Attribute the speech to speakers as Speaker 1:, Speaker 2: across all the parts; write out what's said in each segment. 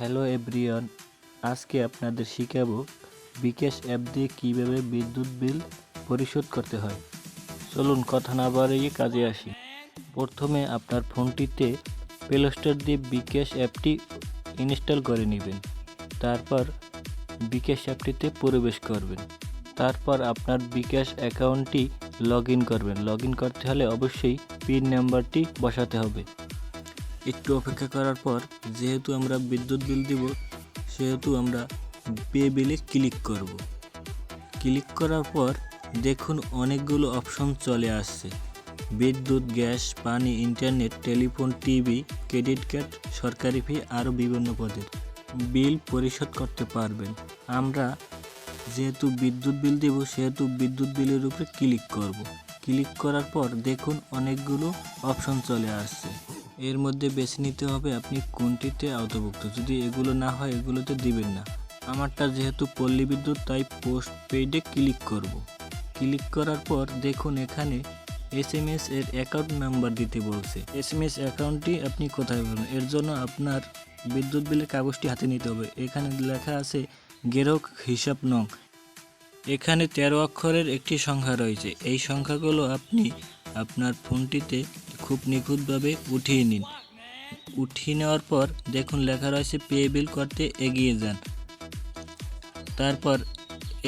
Speaker 1: Hello everyone, আজকে আপনাদের শিখাবো বিকাশ অ্যাপ দিয়ে কীভাবে বিদ্যুৎ বিল পরিশোধ করতে হয়। চলুন কথা না বাড়িয়ে কাজে আসি। প্রথমে আপনার ফোনটিতে প্লে স্টোর দিয়ে বিকাশ অ্যাপটি ইনস্টল করে নেবেন। তারপর বিকাশ অ্যাপটিতে প্রবেশ করবেন। তারপর আপনার বিকাশ অ্যাকাউন্টটি লগ ইন করবেন। লগ ইন করতে হলে অবশ্যই পিন নাম্বারটি বসাতে হবে। একটু অপেক্ষা করার পর যেহেতু আমরা বিদ্যুৎ বিল দিব, সেহেতু আমরা পে বিলে ক্লিক করব। ক্লিক করার পর দেখুন অনেকগুলো অপশন চলে আসছে: বিদ্যুৎ, গ্যাস, পানি, internet, telephone, TV, credit card, সরকারি ফি, আরও বিভিন্ন পদের বিল পরিশোধ করতে পারবেন। আমরা যেহেতু বিদ্যুৎ বিল দেব, সেহেতু বিদ্যুৎ বিলের উপরে ক্লিক করব। ক্লিক করার পর দেখুন অনেকগুলো অপশন চলে আসছে। এর মধ্যে বেছে নিতে হবে আপনি কোনটিতে আওতাভুক্ত। যদি এগুলো না হয় এগুলোতে দিবেন না। আমারটা যেহেতু পল্লী বিদ্যুৎ, তাই পোস্ট পেইডে ক্লিক করব। ক্লিক করার পর দেখুন এখানে SMS এর অ্যাকাউন্ট নাম্বার দিতে বলছে। SMS অ্যাকাউন্টটি আপনি কোথায় পাবেন? এর জন্য আপনার বিদ্যুৎ বিলের কাগজটি হাতে নিতে হবে। এখানে লেখা আছে গ্রাহক হিসাব নং। এখানে 13 অক্ষরের একটি সংখ্যা রয়েছে। এই সংখ্যাগুলো আপনি আপনার ফোনটিতে খুব নিখুঁতভাবে উঠিয়ে নিন। উঠিয়ে নেওয়ার পর দেখুন লেখা রয়েছে পে বিল করতে এগিয়ে যান। তারপর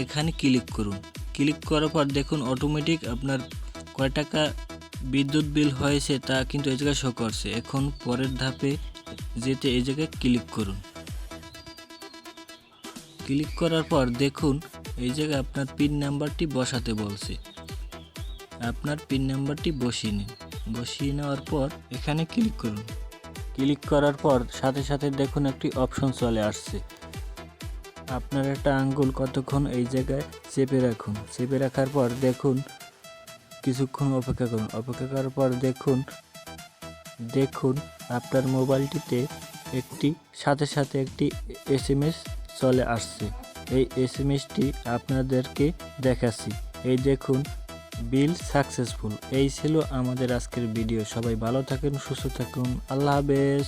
Speaker 1: এখানে ক্লিক করুন। ক্লিক করার পর দেখুন অটোমেটিক আপনার কয় টাকা বিদ্যুৎ বিল হয়েছে তা কিন্তু এই জায়গায় শো করছে। এখন পরের ধাপে যেতে এই জায়গায় ক্লিক করুন। ক্লিক করার পর দেখুন এই জায়গায় আপনার পিন নাম্বারটি বসাতে বলছে। আপনার পিন নাম্বারটি বসিয়ে নিন। বসিয়ে নেওয়ার পর এখানে ক্লিক করুন। ক্লিক করার পর সাথে সাথে দেখুন একটি অপশন চলে আসছে। আপনার একটা আঙ্গুল কতক্ষণ এই জায়গায় চেপে রাখুন। চেপে রাখার পর দেখুন কিছুক্ষণ অপেক্ষা করুন। অপেক্ষা করার পর দেখুন আপনার মোবাইলটিতে সাথে সাথে একটি SMS চলে আসছে। এই SMSটি আপনাদেরকে দেখাচ্ছি। এই দেখুন বিল সাকসেসফুল। এই ছিল আমাদের আজকের ভিডিও। সবাই ভালো থাকুন, সুস্থ থাকুন। আল্লাহ হাফেজ।